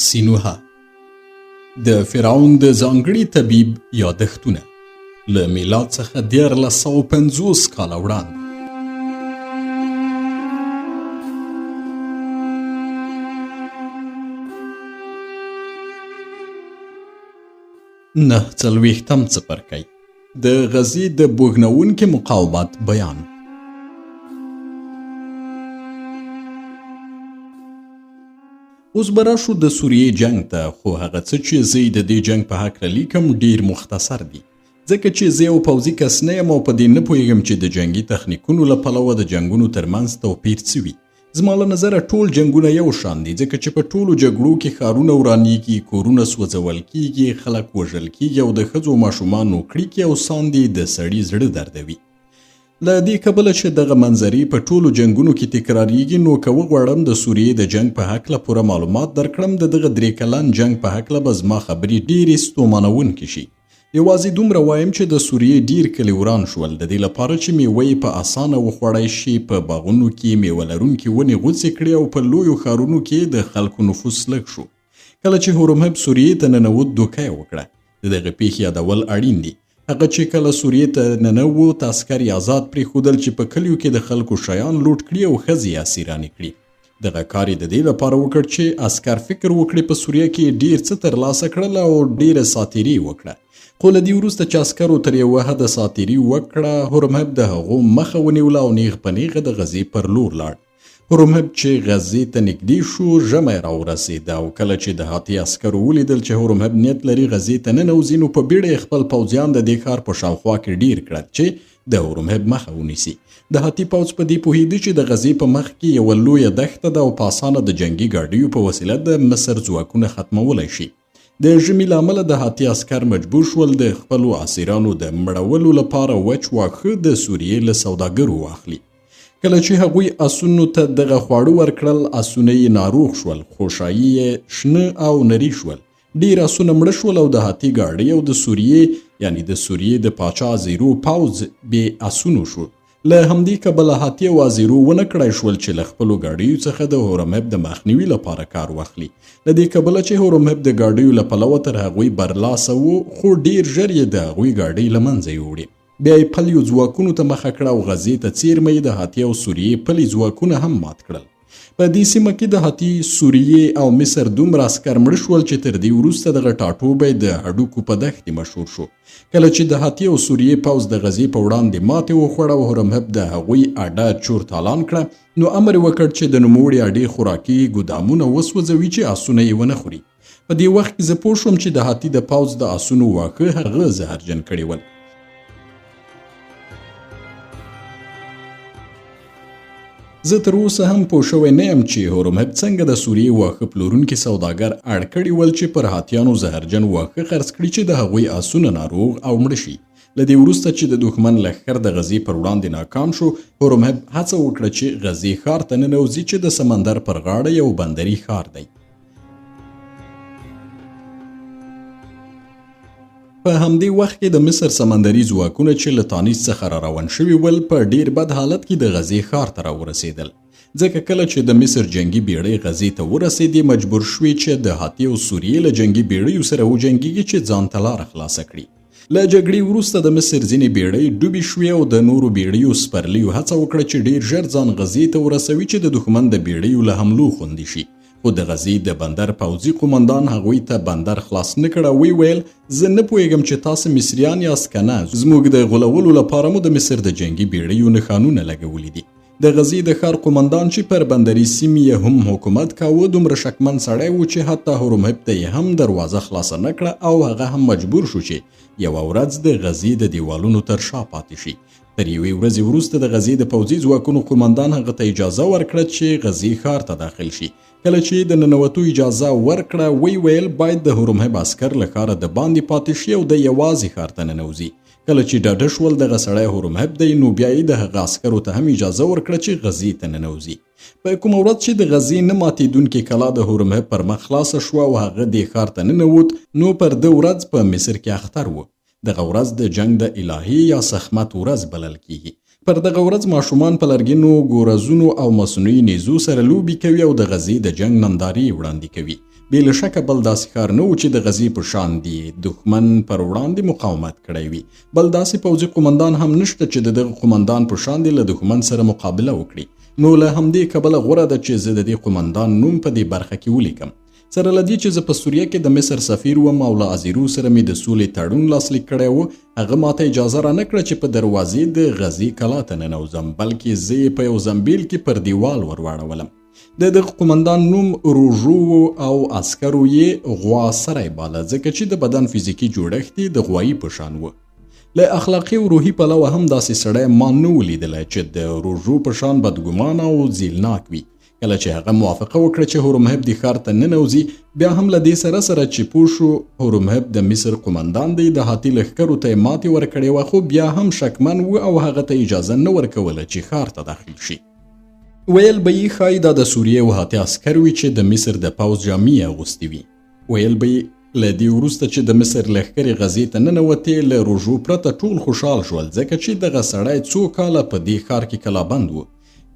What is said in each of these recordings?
سینوها د فرعون د ځانګړي طبیب یادښتونه له میلاد څخه 1350 کاله وړاندې. نه څلوېښتم څپرکی د غزې د بوږنوونکي مقاومت بیان. اوس به راشو د سوریې جنگ ته، خو هغه څه چې زه د دې جنگ په هکله لیکم ډیر مختصر دي، ځکه چې زه یو پوځي کس نه یم او په دې نه پوهیږم چې د جنگي تخنیکونو له پلوه د جنگونو ترمنځ توپیر څه وي. زما له نظره ټول جنگونه یو شان دي، ځکه چې په ټولو جګړو کې ښارونه ورانیږي، کورونه سوځول کیږي، خلک وژل کیږي او د ښځو ماشومانو کړیکې او ساندې د سړي زړه دردوي. له دې کبله چې دغه منظرې په ټولو جنگونو کې تکراریږي، نو که وغواړم د سوریې د جنگ په هکله پوره معلومات درکړم، د دغه 3 کلن جنگ په هکله به زما خبرې ډېرې ستومانوونکې شي. یوازې دومره وایم چې د سوریې ډیر کلي وران شول، د دې لپاره چې میوه یې په اسانه وخوړی شي. په باغونو کې میوه لرونکي ونې غوڅې کړې او په لویو ښارونو کې د خلکو نفوس لږ شو. کله چې هورمهب سوریې ته ننوت، دوکه یې وکړه. د دغه پیښې یادول اړین دي. هغه چې کله سوریې ته ننوت، عسکر یې آزاد پرېښودل چې په کلیو کې د خلکو شیان لوټ کړي او ښځې یې اسیرانې کړي. دغه کار یې د دې لپاره وکړ چې عسکر فکر وکړي په سوریه کې ډیر څه ترلاسه کړل او ډیره ساتیري وکړه. خو له دې وروسته چې عسکرو تر یوه حده ساتیري وکړه، هورمهب د هغو مخه ونیوله او نیغ په نیغه د غزې پر لور لاړ. هورمهب چې غزې ته نږدې شو، ژمی راورسېده او کله چې دهاتي عسکرو ولیدل چې هورمهب نیت لري غزې ته ننوځي، نو په بیړه یې خپل پوځیان د دې ښار په شاوخوا کې ډیر کړل چې د هورمهب مخه ونیسي. دهاتي پوځ په دې پوهېده چې د غزې په مخ کې یوه لویه دښته ده او په اسانه د جنګي ګاډیو په وسیله د مصر ځواکونه ختمولی شي. د ژمي له امله دهاتي عسکر مجبور شول د خپلو اسیرانو د مړولو لپاره وچ واښه د سوریې له سوداګرو واخلي. کله چې هغوی اسونو ته دغه خواړه ورکړل، اسونه یې ناروغ شول، خوشایي یې شنه او نري شول. ډیر اسونه مړه شول او دهاتي ګاډی او د سوریې یعنی د سوریې د پاچا زیرو پوځ بې اسونو شو. له همدې کبله هاتي او ازیرو ونه کړای شول چې له خپلو ګاډیو څخه د هورمهب د مخنیوي لپاره کار واخلي. له دې کبله چې هورمهب د ګاډیو له پلوه تر هغوی برلاسه و، خو ډیر ژر یې د هغوی ګاډۍ له منځه یوړې. بیا یې پلیو ځواکونو ته مخه کړه او غزې ته څیرمه یې د هاتي او سوریې پلي ځواکونه هم مات کړل. په دې سیمه کې د هاتي، سوریې او مصر دومره عسکر مړه شول چې تر دې وروسته دغه ټاټوبی د هډوکو په دښتې مشهور شو. کله چې د هاتي او سوریې پوځ د غزې په وړاندې ماتې وخوړه او هورمهب د هغوی اډه چور تالان کړه، نو امر یې وکړ چې د نوموړې اډې خوراکي ګودامونه وسوځوي چې آسونه یې ونه خوري. په دې وخت کې زه پوه شوم چې د هاتي د پوځ د آسونو واښه هغه زهرجن کړي ول. زه تر اوسه هم پوه شوی نه یم چې هورمهب څنګه د سوریې واښه پلورونکي سوداګر اړ کړي ول چې پر هاتیانو زهرجن واښه خرڅ کړي چې د هغوی آسونه ناروغ او مړه شي. له دې وروسته چې د دښمن لښکر د غزې پر وړاندې ناکام شو، هورمهب هڅه وکړه چې غزې ښار ته ننوځي چې د سمندر پر غاړه یو بندري ښار دی. په همدې وخت کې د مصر سمندري ځواکونه چې له تانیس څخه را روان شوي ول، په ډیر بد حالت کې د غزې ښار ته راورسېدل. ځکه کله چې د مصر جنگي بیړۍ غزې ته ورسېدې، مجبور شوې چې د هاتي او سوریې له جنگي بیړیو سره وجنګېږي چې ځان ته لاره خلاصه کړي. له جګړې وروسته د مصر ځینې بیړۍ ډوبې شوې او د نورو بیړیو سپرلیو هڅه وکړه چې ډیر ژر ځان غزې ته ورسوي چې د دښمن د بیړیو له حملو خوندي شي. خو د غزې د بندر پوځي قومندان هغوی ته بندر خلاص نه کړه. وی ویل، زه نه پوهیږم چې تاسو مصریان یاست که نه، زموږ د غولولو لپاره مو د مصر د جنگي بیړیو نښانونه لګولي دي. د غزې د ښار قومندان چې پر بندري سیمې یې هم حکومت کاوه، دومره شکمن سړی و چې حتی هورمهب ته یې هم دروازه خلاصه نه کړه او هغه هم مجبور شو چې یوه ورځ د غزې د دیوالونو تر شا پاتې شي. تر یوې ورځې وروسته د غزې د پوځي ځواکونو قومندان هغه ته اجازه ورکړه چې غزې ښار ته داخل شي. کله چې د ننوتو اجازه ورکړه، وی ویل باید د هورمهب عسکر له ښاره د باندې پاتې شي او د یوازې ښار ته ننوځي. کله چې ډاډه شول دغه سړی هورمهب دی، نو بیا یې د هغه عسکرو ته هم اجازه ورکړه چې غزې ته ننوځي. په کومه ورځ چې د غزې نه ماتېدونکې کلا د هورمهب پر مخ خلاصه شوه او هغه دې ښار ته ننوت، نو پر ده ورځ په مصر کې اختر و. دغه ورځ د جنگ د الهي یا سخمت ورځ بلل کیږي. پر دغه ورځ ماشومان په لرګینو ګورزونو او مصنوعي نیزو سره لوبې کوي او د غزې د جنگ نندارې وړاندې کوي. بې له شکه بل داسې ښار نه و چې د غزې په شان دی دښمن پر وړاندې مقاومت کړی وي. بل داسې پوځي قومندان هم نشته چې د دغه قومندان په شان دی له دښمن سره مقابله وکړي. نو له همدې کبله غوره ده چې زه د دې قومندان نوم په دې برخه کې ولیکم. سره له دې چې زه په سوریه کې د مصر سفیر وم او له ازیرو سره مې د سولې تړون لاسلیک کړی و، هغه ماته اجازه را نه کړه چې په دروازې د غزې کلا ته ننوځم، بلکې زه یې په یو زنبیل کې پر دیوال ور واړولم. د دغه قومندان نوم روژو او عسکرو یې غوا سری باله، ځکه چې د بدن فزیکي جوړښت یې د غوایي په شان و. له اخلاقي او روحي پلوه هم داسې سړی ما نه ولیدلی چې د روژو په شان بدګمانه او ځیلناک وي. کله چې هغه موافقه وکړه چې هورمهب د ښار ته ننوځي، بیا هم له دې سره چې پوه شو هورمهب د مصر قومندان دی، د هاتي لښکرو ته یې ماتې ورکړې وه، خو بیا هم شکمن و او هغه ته اجازه نه ورکوله چې ښار ته داخل شي. ویل به یې ښایي دا د سوریې او هاتي عسکر وي چې د مصر د پوځ جامې اغوستې وي. ویل به یې له دې وروسته چې د مصر لښکرې غزې ته ننوتې، له روژو پرته ټول خوشحال شول، ځکه چې دغه سړی څو کاله په دې ښار کې کلابند و.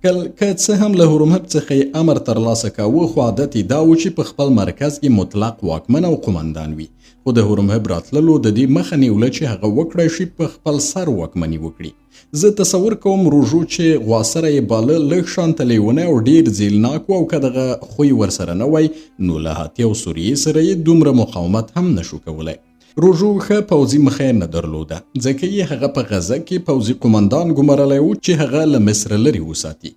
که څه هم له هورمهب څخه یې امر ترلاسه کاوه، خو عادت یې دا و چې په خپل مرکز کې مطلق واکمن او قومندان وي. خو د هورمهب راتللو د دې مخه نیوله چې هغه وکړی شي په خپل سر واکمني وکړي. زه تصور کوم روژو چې غواسره یې باله لږ شانته لیونی او ډېر ځیلناک و، او که دغه خوی ورسره نه وای نو له هاتي او سوریې سره یې دومره مقاومت هم نشو کولی. روژو ښه پوځي مخه نه درلوده، ځکه یې هغه په غزه کې پوځي قومندان ګمارلی و چې هغه له مصر لرې وساتي.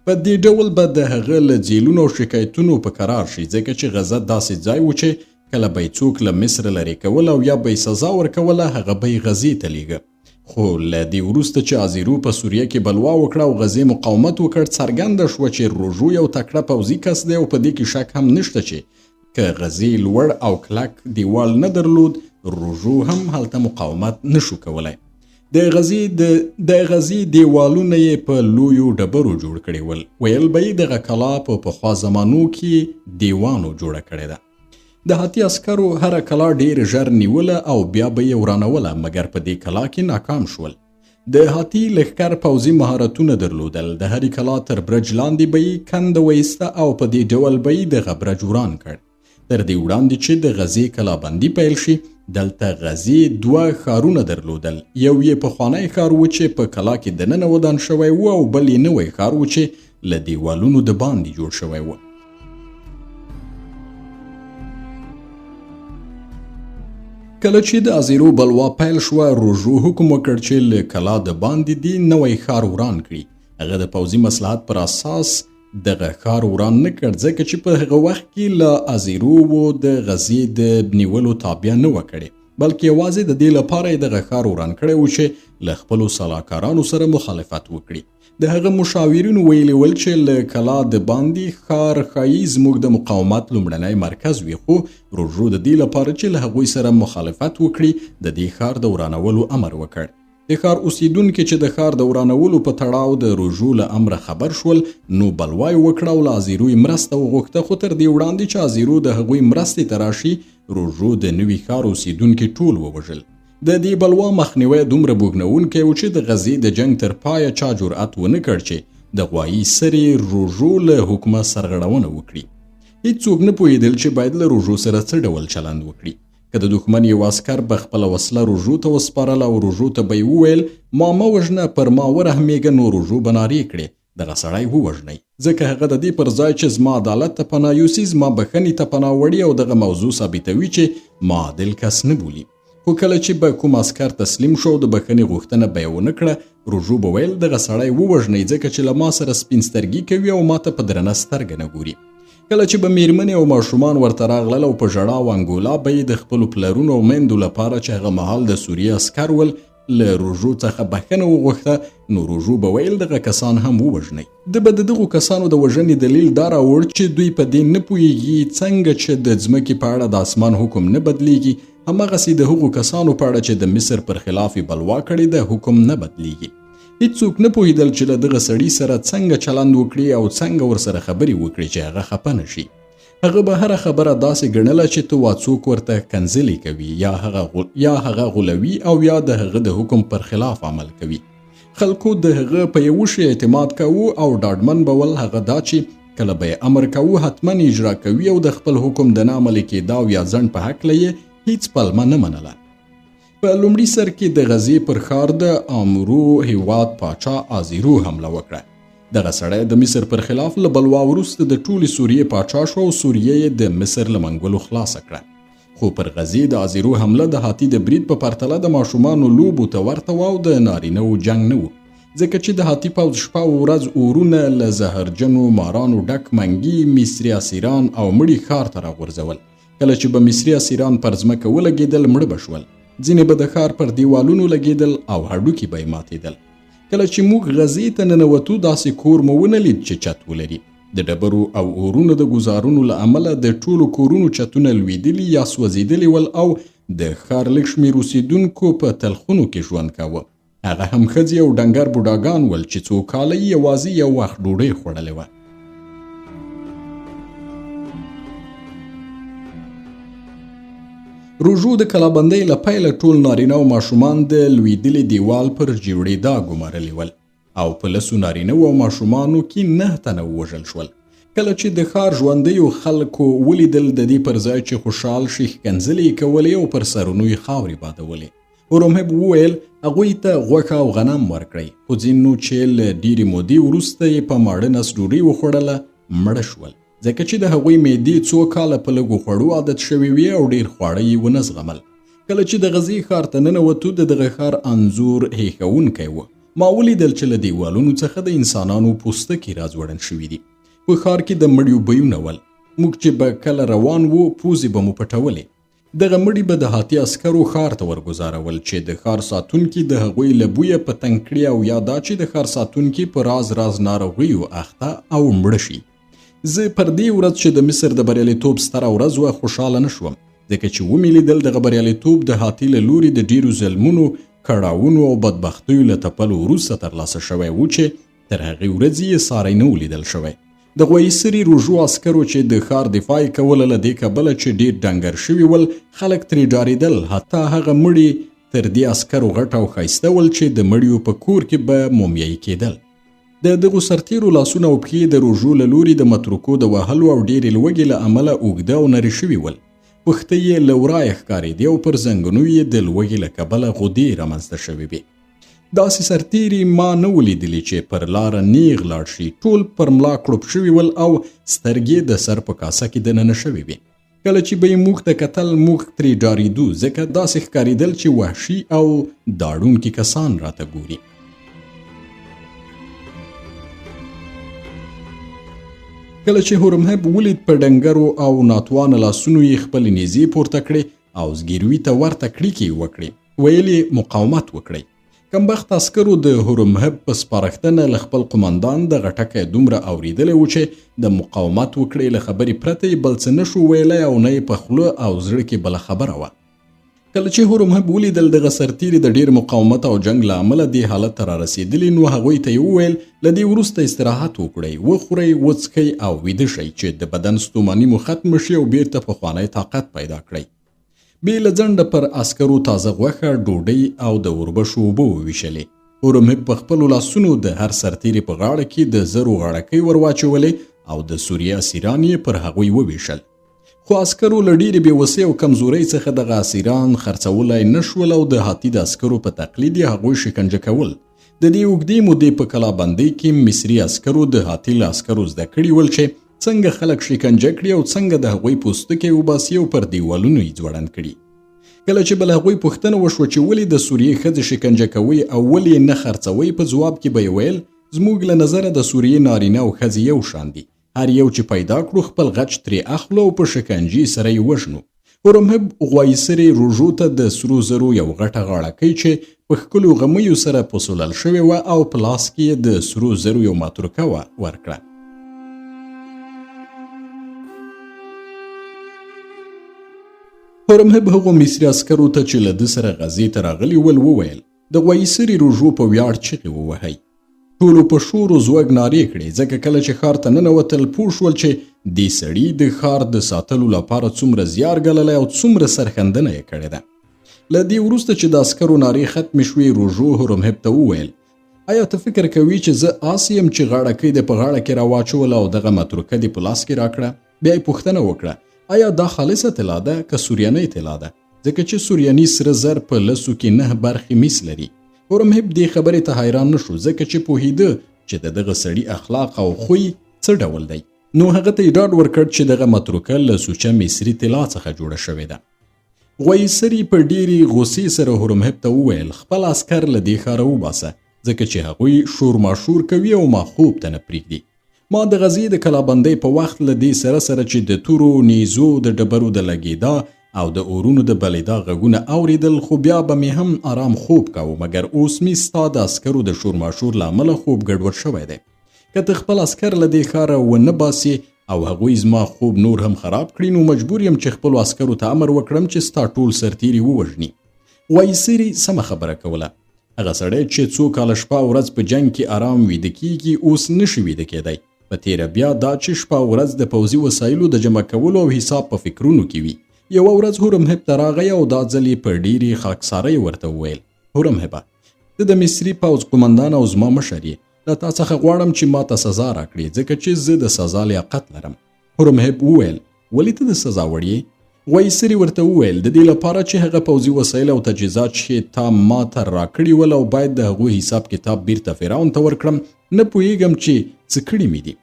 په دې ډول به د هغه له جیلونو او شکایتونو په قرار شي، ځکه چې غزه داسې ځای و چې کله به یې څوک له مصر لرې کول او یا به یې سزا ورکوله، هغه به یې غزې ته لیږه. خو له دې وروسته چې ازیرو په سوریه کې بلوا وکړه او غزې مقاومت وکړ، څرګنده شوه چې روژو یو تکړه پوځي کس دی او په دې کې شک هم نشته چې که غزې لوړ او کلک دیوال نه درلود، روژو هم هلته مقاومت نشو کولی. د غزې دیوالونه یې په لویو ډبرو جوړ کړي ول. ویل به یې دغه کلا په پخوا زمانو کې دیوانو جوړه کړې ده. د هاتي عسکرو هره کلا ډېر ژر نیوله او بیا به یې ورانوله، مګر په دې کلا کې ناکام شول. د هاتي لښکر پوځي مهارتونه درلودل. د هرې کلا تر برج لاندې به یې کنده ویسته او په دې ډول به یې دغه برج وران کړ. تر دې وړاندې چې د غزې کلابندي پیل شي، دلته غزې 2 ښارونه درلودل. یو یې پخوانی ښار و چې په کلا کې دننه ودان شوی و، او بل یې نوی ښار و چې له دیوالونو د باندې جوړ شوی و. کله چې د ازیرو بلوا پیل شوه، روژو حکم وکړ چې له کلا د باندې دی نوی ښار وران کړي. هغه د پوځي مصلحت پر اساس دغه ښار وران نه کړ، ځکه چې په هغه وخت کې له ازیرو و د غزې د نیولو تابع نه و کړې، بلکې یوازې د دې لپاره یې دغه ښار وران کړی و چې له خپلو سلاکارانو سره مخالفت وکړي. د هغه مشاورینو ویلي ول چې له کلا د باندې ښار ښایي زموږ د مقاومت لومړنی مرکز وي، خو روژو د دې لپاره چې له هغوی سره مخالفت وکړي، د دې ښار د ورانولو امر وکړ. د ښار اوسیدونکي چې د ښار د ورانولو په تړاو د روژو له امره خبر شول، نو بلوا یې وکړه او له ازیرو یې مرسته وغوښته. خو تر دې وړاندې چې ازیرو د هغوی مرستې ته راشي، روژو د نوي ښار اوسیدونکي ټول ووژل. د دې بلوا مخنیوی دومره بوږنوونکی و چې د غزې د جنګ تر پایه چا جرأت ونه کړ چې د غوایي سرې روژو له حکمه سرغړونه وکړي. هیڅوک نه پوهېدل چې باید له روژو سره څه ډول چلند وکړي. که د دښمن یو عسکر به خپله وسله روژو ته وسپارله او روژو ته به یې وویل ما مه وژنه، پر ما ورحمېږه، نو روژو به نارې کړې دغه سړی ووژنئ، ځکه هغه د دې پر ځای چې زما عدالت ته پناه یوسي، زما بښنې ته پناه وړي او دغه موضوع ثابتوي چې ما عادل کس نه بولي. خو کله چې به کوم عسکر تسلیم شو د بښنې غوښتنه به یې ونه کړه، روژو به ویل دغه سړی ووژنئ، ځکه چې له ما سره سپین سترګي کوي او ما ته په درنه سترګه نه ګوري. کله چې به میرمنې او ماشومان ورته راغلل او په ژړا او انګولا به یې د خپلو پلرونو او میندو لپاره چې هغه مهال د سوریې عسکر ول له روژو څخه بښنه وغوښته، نو روژو به ویل دغه کسان هم ووژنئ. ده به د دغو کسانو د وژنې دلیل دا راوړ چې دوی په دې نه پوهېږي څنګه چې د ځمکې په اړه د اسمان حکم نه بدلیږي، هماغسې د هغو کسانو په اړه چې د مصر پر خلاف یې بلوا کړې ده حکم نه بدلیږي. هیڅوک نه پوهېدل چې له دغه سړي سره څنګه چلند وکړي او څنګه ورسره خبرې وکړي چې هغه خفه نه شي. هغه به هره خبره داسې ګڼله چې ته وا څوک ورته کنځلې کوي، یا هغه غولوي او یا د هغه د حکم پر خلاف عمل کوي. خلکو د هغه په یو شی اعتماد کاوه او ډاډمن به ول هغه دا چې کله به یې امر کاوه حتما اجرا کوي او د خپل حکم د نه عملي کېدا او یا ځنډ په هکله یې هیڅ پلمه نه منله. په لومړي سر کې د غزې پر ښار د امرو هیواد پاچا آزیرو حمله وکړه. دغه سړی د مصر پر خلاف له بلوا وروسته د ټولې سوریې پاچا شو او سوریه یې د مصر له منګولو خلاصه کړه. خو پر غزې د آزیرو حمله د هاتي د برید په پرتله د ماشومانو لوبو ته ورته و او د نارینه‌و جنګ نه و، ځکه چې د هاتي پوځ شپه او ورځ اورونه له زهرجنو مارانو ډک منګي مصري اسیران او مړي ښار ته راغورځول. کله چې به مصري اسیران پر ځمکه ولګېدل مړه به شول، ځینې به د ښار پر دیوالونو لګېدل او هډوکي به یې ماتېدل. کله چې موږ غزې ته ننوتو داسې کور مو ونه لید چې چت ولري. د ډبرو او اورونو د ګزارونو له امله د ټولو کورونو چتونه لوېدلي یا سوځېدلي ول او د ښار لږ شمېر اوسېدونکو په تلخونو کې ژوند کاوه. هغه هم ښځې او ډنګر بوډاګان ول چې څو کاله یې یوازې یو وخت ډوډۍ خوړلې وه. روژو د کلابندۍ له پیله ټول نارینه او ماشومان د لوېدلي دیوال پر جوړېدا ګمارلي ول او په لسو نارینه او ماشومانو کې 9 تنه ووژل شول. کله چې د ښار ژوندیو خلکو ولیدل د دې پر ځای چې خوشحال شي ښکنځلې یې کولې او پر سرونو یې خاورې بادولې. هورمهب وویل هغوی ته غوښه او غنم ورکړئ، خو ځینو چې له ډېرې مودې وروسته یې په ماړه نس ډوډۍ وخوړله مړه شول، ځکه چې د هغوی معدې څو کاله په لږو خوړو عادت شوي وي او ډېر خواړه یې ونه زغمل. کله چې د غزې ښار ته ننوتو د دغه ښار انځور هیښوونکی و. ما ولیدل چې له دیوالونو څخه د انسانانو پوستکي راځوړن شوي دي. په ښار کې د مړیو بویونه ول. موږ چې به کله روان وو پوزې به مو پټولې. دغه مړي به د هاتي عسکرو ښار ته ورګزارول چې د ښار ساتونکي د هغوی له بویه په تنګ کړي او یا دا چې د ښار ساتونکي په راز ناروغیو اخته او مړه شي. زه پر دې ورځ چې د مصر د بریالیتوب ستره ورځ وه خوشحاله نه شوم، ځکه چې ومې لیدل دغه بریالیتوب د هاتي له لوري د ډېرو ظلمونو، کړاوونو او بدبختیو له تپلو وروسته ترلاسه شوی و چې تر هغې ورځې یې ساری نه و لیدل شوی. د غویسري روژو عسکرو چې د ښار دفاع یې کوله له دې کبله چې ډېر ډنګر شوي ول خلک ترې ډارېدل، حتی هغه مړي تر دې عسکرو غټ او ښایسته ول چې د مړیو په کور کې به مومیایي کېدل. د دغو سرتیرو لاسونه او پښې د روژو له لوري د متروکو د وهلو او ډېرې لوږې له امله اوږده او نري شوي ول. پښتۍ یې له ورایه ښکارېدې او پر زنګنو یې د لوږې له کبله غدې رامنځته شوې وې. داسې سرتیري ما نه ولیدلي چې پر لاره نیغ لاړ شي. ټول پر ملا کړوپ شوي ول او سترګې د سر په کاسه کې دننه شوې وې. کله چې به یې موږ ته کتل موږ ترې ډارېدو، ځکه داسې ښکارېدل چې وحشي او داړونکي کسان راته ګوري. کله چې هورمهب ولید په ډنګرو او ناتوانه لاسونو یې خپلې نیزې پورته کړې او زګیروي ته ورته کړیکې وکړې، ویل یې مقاومت وکړئ. کمبخت عسکرو د هورمهب په سپارښتنه له خپل قمندان د غټکی دومره اورېدلی و چې د مقاومت وکړې له خبرې پرته یې بل څه نه شو ویلی او نه یې په خوله او زړه کې بله خبره وه. کله چې هورمهب ولیدل دغه سرتیري د ډېر مقاومت او جنګ له امله دې حالت ته رارسېدلي، نو هغوی ته یې وویل له دې وروسته استراحت وکړئ، وخورئ، وڅښئ او ویده شئ چې د بدن ستوماني مو ختمه شي او بیرته پخوانی طاقت پیدا کړئ. بې له ځنډه پر عسکرو تازه غوښه، ډوډۍ او د اوربشو اوبه وویشلې. هورمهب په خپلو لاسونو د هر سرتیري په غاړه کې د زرو غاړکۍ ور واچولې او د سوریې اسیران یې پر هغوی وویشل. خو عسکرو له ډېرې بېوسۍ او کمزورۍ څخه دغه اسیران خرڅولی نه شول او د هاتي د عسکرو په تقلید یې هغوی شکنجه کول. د دې اوږدې مودې په کلابندۍ کې مصري عسکرو د هاتي له عسکرو زده کړي ول چې څنګه خلک شکنجه کړي او څنګه د هغوی پوستکی وباسي او پر دیوالونو یې ځوړند کړي. کله چې به له هغوی پوښتنه وشوه چې ولې د سوریې ښځې شکنجه کوئ او ولې یې نه خرڅوئ، په ځواب کې به یې ویل زموږ له نظره د سوریې نارینه او ښځې یو شان دي، هر یو چې پیدا کړو خپل غچ ترې اخلو او په شکنجې سره یې وژنو. هورمهب غوایسري روژو ته د سرو زرو یو غټه غاړکۍ چې په ښکلو غمیو سره پسولل شوې وه او په لاس کې یې د سرو زرو یو ماتروکه وه ورکړه. هورمهب هغو مصري عسکرو ته چې له ده سره غزې ته راغلي ول وویل د غوایسري روژو په ویاړ چغې ووهئ. ټولو په شور و زوږ نارې کړې، ځکه کله چې ښار ته ننوتل پوه شول چې دې سړي د ښار د ساتلو لپاره څومره زیار ګاللی او څومره سرښندنه یې کړې ده. له دې وروسته چې د عسکرو نارې ختمې شوې، روژو هورمهب ته وویل آیا ته فکر کوي چې زه آس یم چې غاړکۍ دې په غاړه کې راواچوله او دغه متروکه دې په لاس کې راکړه؟ بیا یې پوښتنه وکړه آیا دا خالصه طلا ده که سوریانۍ طلا ده؟ ځکه چې سوریاني سره زر په 10 کې 9 برخې مس لري. هورمهب دې خبرې ته حیران نشو ځکه چې پوهیده چې دغه سړي اخلاق او خوی څه ډول دی. نو هغه ته یې ډاډ ورکړ چې دغه متروکه له سوچه مصري طلا څخه جوړه شوې ده. غویسري په ډېرې غوسې سره هورمهب ته وویل خپل عسکر له دې ښاره وباسه ځکه چې هغوی شور ماشور کوي او ما خوب ته نه پرېږدي. ما د غزې د کلابندۍ په وخت له دې سره چې د تورو نیزو د ډبرو د لګېدا او د اورونو د بلېدا غږونه اوریدل خو بیا به مې هم آرام خوب کاوه مګر اوس مې ستا د عسکرو د شور ماشور له امله خوب ګډوډ شوی دی. که ته خپل عسکر له دې ښاره ونه باسې او هغوی زما خوب نور هم خراب کړي نو مجبور یم چې خپلو عسکرو ته امر وکړم چې ستا ټول سرتیري ووژني. وایسري سمه خبره کوله. هغه سړی چې څو کاله شپه او ورځ په جنګ کې آرام ویده کیږي اوس نشي ویده کېدی. په تیره بیا دا چې شپه او ورځ د پوځي وسایلو د جمع کولو او حساب په فکرونو کې وي. یوه ورځ هورمهب ته راغی او دا ځل یې په ډېرې خاکسارۍ ورته وویل هورمهبه ته د مصري پوځ قمندان او زما مشر یې له تا څخه غواړم چې ما ته سزا راکړې ځکه چې زه د سزا لیاقت لرم. هورمهب وویل ولې ته د سزا وړ یې؟ وایسري ورته وویل د دې لپاره چې هغه پوځي وسایل او تجهیزات چې تا ما ته راکړي ول او باید د هغوی حساب کتاب بیرته فرعون ته ورکړم نه پوهیږم چې څه کړي مې دي.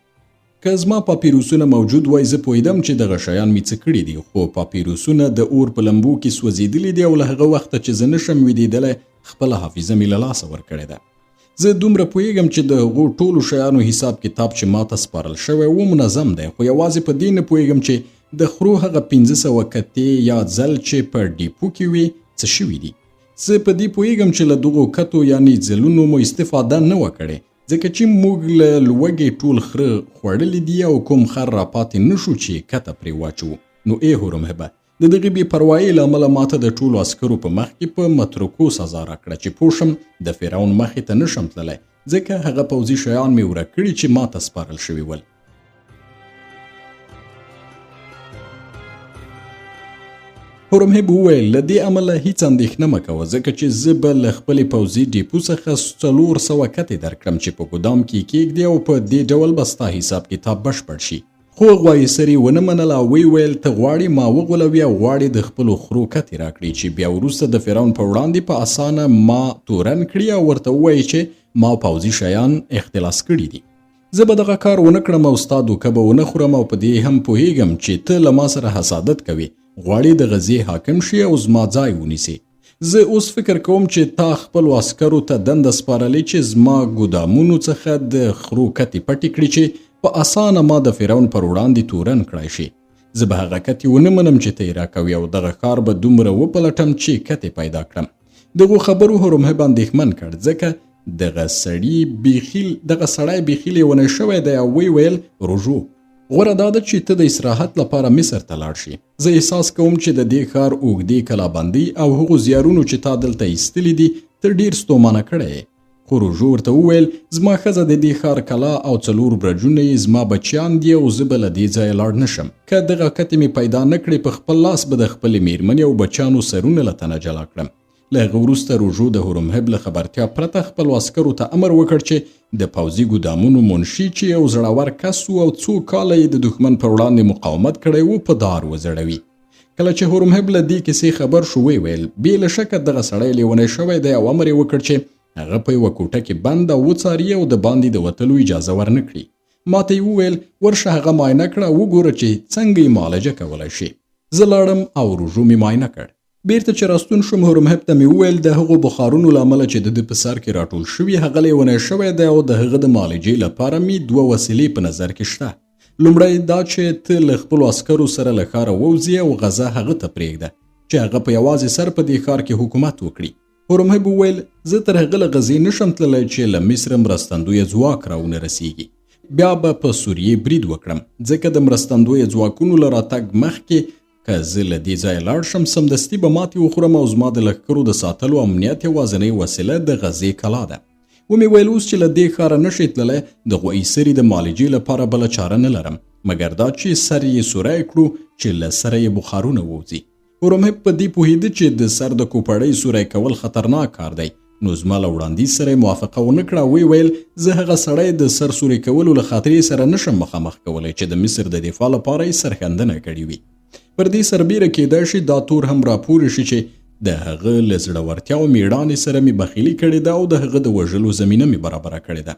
که زما پاپیروسونه موجود وای زه پوهیدم چې دغه شیان مې څه کړي دي خو پاپیروسونه د اور په لمبو کې سوځېدلي دي او له هغه وخته چې زه نشم ویدېدلی خپله حافظه مې له لاسه ورکړې ده. زه دومره پوهیږم چې د هغو ټولو شیانو حساب کتاب چې ما ته سپارل شوی و منظم دی خو یوازې په دې نه پوهیږم چې د خرو هغه 1500 کتې یا ځل چې په ډیپو کې وي څه شوي دي. زه په دې پوهیږم چې له دغو کتو یعنې ځلونو مو استفاده نه وه کړې ځکه چې موږ له لوږې ټول خره خوړلي دي او کوم خر راپاتې نشو چې کته پرې واچوو. نو ای هورمهبه د دغې بې پروایۍ له امله ماته د ټولو عسکرو په مخ کې په متروکو سزا راکړه چې پوه شم د فرعون مخې ته نشم تللی ځکه هغه پوځي شیان مې ورک کړي چې ماته سپارل شوي ول. هورمهب وویل له دې امله هیڅ اندېښنه مه کوه ځکه چې زه به له خپلې پوځي ډیپو څخه 400 کتې درکړم چې په ګودام کې کېږدې او په دې ډول به ستا حساب کتاب بشپړ شي. خو غوایسري ونه منله او ویل ته غواړې ما وغولوي او غواړې د خپلو خرو کتې راکړي چې بیا وروسته د فرعون په وړاندې په اسانه ما تورن کړي او ورته ووایي چې ما پوځي شیان اختلاس کړي دي. زه به دغه کار ونه کړم او ستا دوکه به ونه خورم او په دې هم پوهیږم چې ته له ما سره حسادت کوې غواړې د غزې حاکم شي او زما ځای ونیسي. زه اوس فکر کوم چې تا خپلو عسکرو ته دنده سپارلې چې زما ګودامونو څخه د خرو کتې پټې کړي چې په اسانه ما د فرعون پر وړاندې تورن کړای شي. زه به هغه کتې ونه منم چې ته یې راکوي او دغه کار به دومره وپلټم چې کتې پیدا کړم. دغو خبرو هورمهب اندېښمن کړ ځکه دغه سړی بیخي لیونی شوی دی او ویل روژو غوره دا ده چې ته د استراحت لپاره مصر ته لاړ شي. زه احساس کوم چې د دې ښار اوږدې کلابندۍ او هغو زیارونو چې تا دلته ایستلي دي ته ډېر ستومانه کړی یې. خو روژو ورته وویل زما ښځه د دې ښار کلا او 4 برجونه یې زما بچیان دي او زه به له دې ځایه لاړ نشم. که دغه کتې مې پیدا نه کړې په خپل لاس به د خپلې میرمنې او بچیانو سرونه له تنه جلا کړم. له هغه وروسته روژو د هورمهب له خبرتیا پرته خپلو عسکرو ته امر وکړ چې د پوځي ګودامونو منشي چې یو زړور کس و او څو کاله یې د دښمن پر وړاندې مقاومت کړی و په دار وځړوي. کله چې هورمهب له دې کیسې خبر شو ویل بې له شکه دغه سړی لیونی شوی دی او امر یې وکړ چې هغه په یوه کوټه کې بند او وڅاري او د باندې د وتلو اجازه ورنه کړي. ما ته یې وویل ورشه هغه معاینه کړه وګوره چې څنګه یې معالجه کولی شي. زه لاړم او روژو مې معاینه کړ. بیرته چې راستون شوم هورمهب ته مې وویل د هغو بخارونو له امله چې د ده په سر کې راټول شوي هغه لیونی شوی دی او د هغه د معالجې لپاره مې 2 وسیلې په نظر کې شته. لومړی دا چې ته له خپلو عسکرو سره له ښاره ووځې او غزه هغه ته پرېږده چې هغه په یوازې سر په دې ښار کې حکومت وکړي. هورمهب وویل زه تر هغه له غزې نشم تللی چې له مصر مرستندویه ځواک راونه رسیږي. بیا به په سوریې برید وکړم ځکه د مرستندویه ځواکونو له راتګ مخکې که زه له دې ځایه لاړ شم سمدستي به ماتې وخورم او زما د لښکرو د ساتلو امنیت یوازینۍ وسیله د غزې کلا ده. ومې ویل اوس چې له دې ښاره نشئ تللی د غویسري د معالجې لپاره بله چاره نه لرم مګر دا چې سر یې سوری کړو چې له سره یې بخارونه ووځي. هورمهب په دې پوهېده چې د سر د کوپړۍ سوری کول خطرناک کار دی نو زما له وړاندیز سره موافقه ونه کړه. وی ویل زه هغه سړی د سرسوري کولو له خاطرې سره نشم مخامخ کولی چې د مصر د دفاع لپاره یې سرښندنه کړې وي. پر دې سربیره کېدای شي دا تور هم راپورې شي چې د هغه له زړورتیا او مېړانې سره مې بخیلي کړې ده او د هغه د وژلو زمینه مې برابره کړې ده.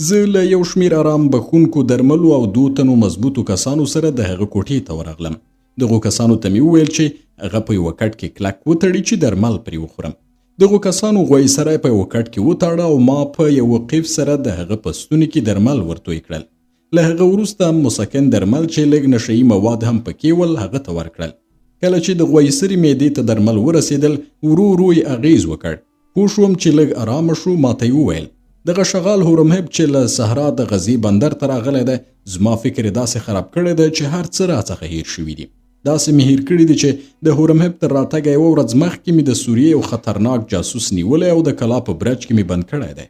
زه له یو شمېر آرام بخونکو درملو او 2 تنو مضبوطو کسانو سره د هغه کوټې ته ورغلم. دغو کسانو ته مې وویل چې هغه په یوه کټ کې کلک وتړي چې درمل پرې وخورم. دغو کسانو غوی سره په یوه کټ کې وتاړه او ما په یوه قیف سره د هغه په ستوني کې درمل ورتوی کړل. له هغه وروسته مسکن درمل چې لږ نشهیي مواد هم پکې ول هغه ته ورکړل. کله چې د غوی سري معدې ته درمل ورسېدل ورو ورو یې اغیز وکړ. پوه شوم چې لږ ارامه شو. ما ته یې وویل دغه شغال هورمهب چې له صحرا د غزې بندر ته راغلی دی زما فکر یې داسې خراب کړی دی چې هر څه راڅخه هیر شوي دي. داسې مې هیر کړي دي چې د هورمهب تر راتګه یوه ورځ مخکې مې د سوریې یو خطرناک جاسوس نیولی او د کلا په برج کې مې بند کړی دی.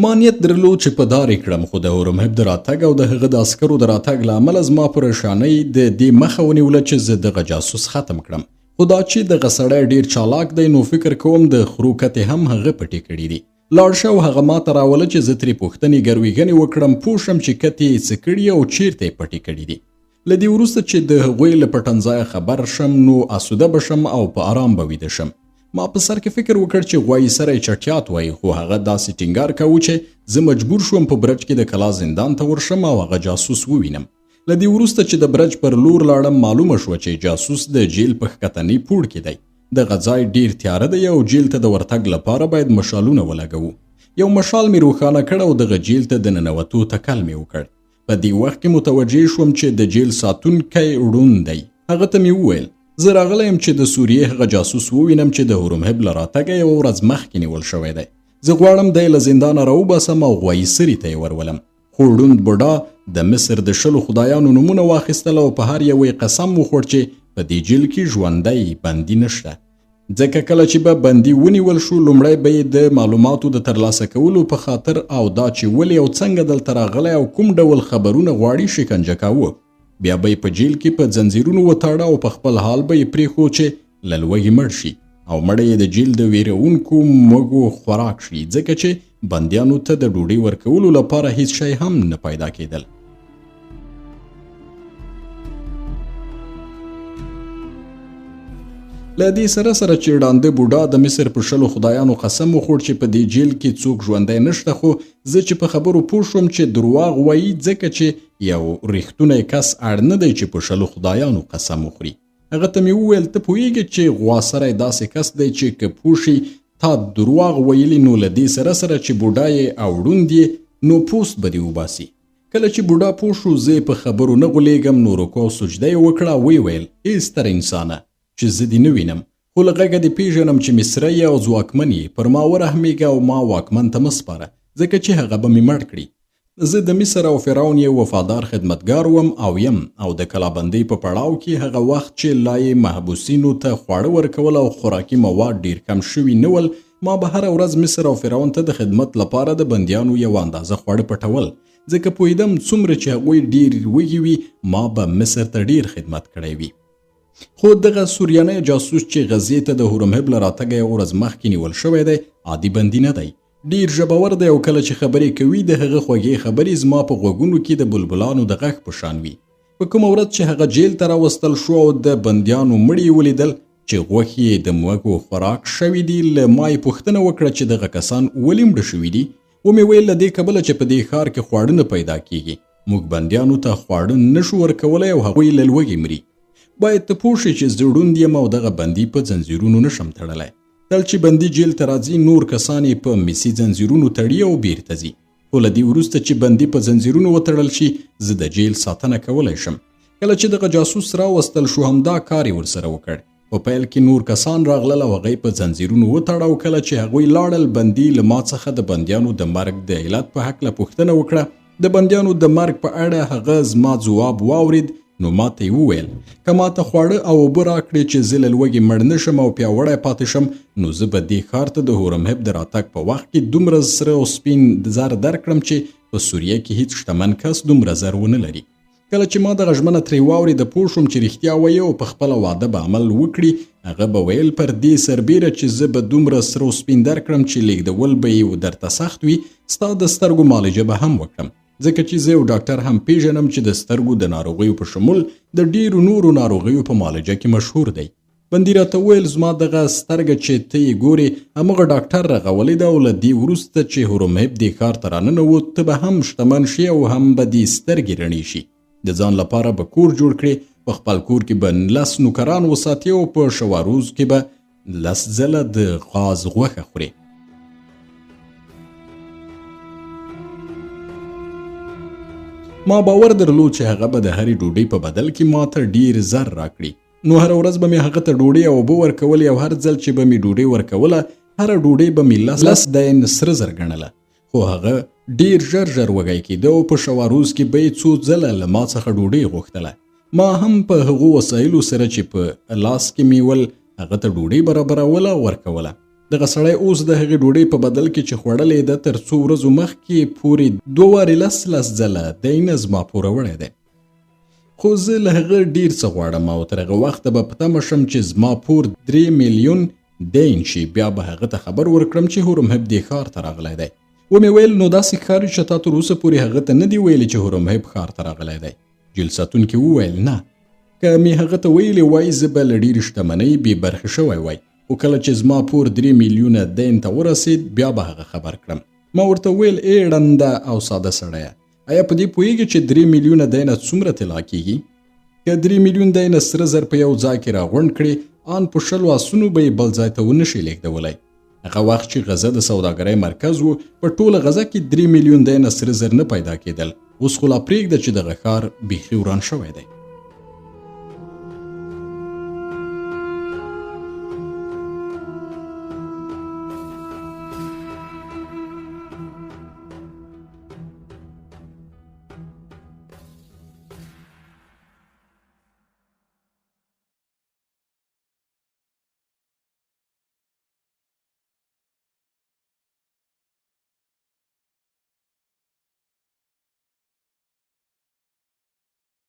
ما نیت درلود چې په دار یې کړم، خو د هورمهب د راتګ او د هغه د عسکرو د راتګ له امله زما پریشانۍ د دې مخه ونیوله چې زه دغه جاسوس ختم کړم. خو دا چې دغه سړی ډېر چالاک دی نو فکر کوم د خرو کتې هم هغه پټې کړي دي. لاړ شه او هغه ما ته راوله چې زه ترې پوښتنې ګرویږنې وکړم، پوه شم چې کتې یې څه کړي او چیرته یې پټې کړي دي. له دې وروسته چې د هغوی له پټنځایه خبر شم نو اسوده به شم او په آرام به ویده شم. ما په سر کې فکر وکړ چې غوایي سره یې چټیات وایي، خو هغه داسې ټینګار کوو چې زه مجبور شوم په برج کې د کلا زندان ته ورشم او هغه جاسوس ووینم. له دې وروسته چې د برج پر لور لاړم معلومه شوه چې جاسوس د جیل په ښکتنۍ پوړ کې دی. دغه ځای ډیر تیاره دی او جیل ته د ورتګ لپاره باید مشالونه ولګوو. یو مشال مې روښانه کړ او دغه جیل ته د ننوتو تکل مې وکړ. په دې وخت کې متوجه شوم چې د جیل ساتونکی ړوند دی. هغه ته مې وویل زه راغلی یم چې د سوریې هغه جاسوس ووینم چې د هورمهب له راتګه یوه ورځ مخکې نیول شوی دی. زه غواړم دی له زندانه راوباسم او غوایي سري ته یې ورولم. خو ړوند بوډا د مصر د 10 خدایانو نومونه واخیستل او په هر یو یې قسم وخوړ چې په دې جیل کې ژوندی بندي نشته. ځکه کله چې به بندي ونیول شو لومړی به یې د معلوماتو د ترلاسه کولو په خاطر او دا چې ولې او څنګه دلته راغلی او کوم ډول خبرونه غواړي شکنجه کاوه. بیا به یې په جیل کې په ځنځیرونو وتاړه او په خپل حال به یې پرېښود چې له لوږې مړ شي او مړی یې د جیل د ویرونکو مږو خوراک شي، ځکه چې بندیانو ته د ډوډۍ ورکولو لپاره هیڅ شی هم نه پیدا کېدل. له دې سره سره چې ړانده بوډا د مصر په 10 خدایانو قسم وخوړ چې په دې جیل کې څوک ژوندی نشته، خو زه چې په خبرو پوه شوم چې درواغ وایي، ځکه چې یو ریښتونی کس اړ نه دی چې په 10 خدایانو قسم وخوري. هغه ته مې وویل ته پوهیږې چې غواسری داسې کس دی چې که پوه شي تا درواغ ویلي نو له دې سره سره چې بوډا یې او ړوند یې نو پوست به دې وباسي. کله چې بوډا پوه شو زه په خبرو نه غولېږم نو رکوع او سجده یې وکړه. ویې ویل ای ستر انسانه چې زه دې نه وینم، خو له غږه دې پیژنم چې مصری یې او ځواکمن یې، پر ما ورحمېږه او ما واکمن ته مه سپاره، ځکه چې هغه به مې مړ کړي. زه د مصر او فرعون یو وفادار خدمتګار وم او یم، او د کلابندۍ په پړاو کې هغه وخت چې لا یې محبوسینو ته خواړه ورکول او خوراکي مواد ډیر کم شوي نه ول، ما به هره ورځ مصر او فرعون ته د خدمت لپاره د بندیانو یو اندازه خواړه پټول، ځکه پوهېدم څومره چې هغوی ډیر وږي وي ما به مصر ته ډیر خدمت کړی وي. خو دغه سوریانی جاسوس چې غزې ته د هورمهب له راتګه یوه ورځ مخکې نیول شوی دی عادي بندي نه دی، ډیر ژبور دی او کله چې خبرې کوي د هغه خوږې خبرې زما په غوږونو کې د بلبلانو د غږ په شان وي. په کومه ورځ چې هغه جیل ته راوستل شو او د بندیانو مړي ولیدل چې غوښې یې د موږو خوراک شوي دي، له ما یې پوښتنه وکړه چې دغه کسان ولې مړه شوي دي. ومې ویل له دې کبله چې په دې ښار کې خواړه نه پیدا کیږي، موږ بندیانو ته خواړه نشو ورکولی او هغوی له لوږې مري. باید ته پوه شې چې زه ړوند یم او دغه بندي په ځنځیرونو نشم تړلی. تل چې بندي جیل ته راځي نور کسان یې په مسي ځنځیرونو تړي او بیرته ځي، خو له دې وروسته چې بندي په ځنځیرونو وتړل شي زه د جیل ساتنه کولی شم. کله چې دغه جاسوس راوستل شو همدا کار یې ورسره وکړ. په پیل کې نور کسان راغلل او هغه په ځنځیرونو وتړه، او کله چې هغوی لاړل بندي له ما څخه د بندیانو د مرګ د علت په هکله پوښتنه وکړه. د بندیانو د مرګ په اړه هغه زما ځواب واورید نو ما ته یې وویل که ما ته خواړه او اوبه راکړې چې زه له لوږې مړ نه شم او پیاوړی پاتې شم نو زه به دې ښار ته د هورمهب د راتګ په وخت کې دومره سره او سپین زر درکړم چې په سوریه کې هیڅ شتمن کس دومره زر ونه لري. کله چې ما دغه ژمنه ترې واورېده پوه شوم چې رښتیا وایي او په خپله واده به عمل وکړي. هغه به ویل پر دې سربیره چې زه به دومره سره و سپین درکړم چې لیږدول به یې درته سخت وي، ستا د سترګو معالجه به هم وکړم، ځکه چې زه یو ډاکټر هم پیژنم چې د سترګو د ناروغیو په شمول د ډیرو نورو ناروغیو په معالجه کې مشهور دی. بندي راته وویل زما دغه سترګه چې ته یې ګورې همغه ډاکټر رغولې ده او له دې وروسته چې هورمهب دې ښار ته راننوت ته به هم شتمن شي او هم به دې سترګې رڼې شي. د ځان لپاره به کور جوړ کړې، په خپل کور کې به 10 نوکران وساتي او په شواروز کې به 10 ځله د غاز غوښه خوري. ما باور درلود چې هغه به د هرې ډوډۍ په بدل کې ما ته ډیر زر راکړي. نو هر ورځ به مې هغه ته ډوډۍ او اوبه ورکولې او هر ځل چې به مې ډوډۍ ورکوله هره ډوډۍ به مې 10 دین سره زر ګڼله. خو هغه ډیر ژر وږی کېده او په شواروز کې به یې څو ځله له ما څخه ډوډۍ غوښتله. ما هم په هغو وسایلو سره چې په لاس کې مې ول هغه ته ډوډۍ برابروله او ورکوله. دغه سړی اوس د هغې ډوډۍ په بدل کې چې خوړلې ده تر څو ورځو مخکې پورې 2 وارې 10 ځله دینه زما پوروړی دی. خو زه له هغه ډیر څه غواړم او تر هغه وخته به په تمه شم چې زما پور 3 میلیون دین شي، بیا به هغه ته خبر ورکړم چې هورمهب دې ښار ته راغلی دی. ومې ویل نو داسې ښکاري چې تا تر اوسه پورې هغه ته نه دي ویلي چې هورمهب ښار ته راغلی دی؟ جیل ساتونکي وویل نه، که مې هغه ته ویلې وای زه به له ډېرې شتمنۍ بې برخې شوی وای، خو کله چې زما پور 3 میلیونه دین ته ورسېد بیا به هغه خبر کړم. ما ورته ویل ای ړنده او ساده سړیه، آیا په دې پوهېږې چې 3 میلیونه دینه څومره طلا کېږي؟ که 3 میلیون دینه سره زر په یو ځای کې راغونډ کړې ان په 20 آسونو به یې بل ځای ته ونه شي لیږدولی. هغه وخت چې غزه د سوداګرۍ مرکز و په ټوله غزه کې 3 میلیون دینه سره زر نه پیدا کېدل. اوس خو لا پرېږده چې دغه ښار بیخي وران شوی دی.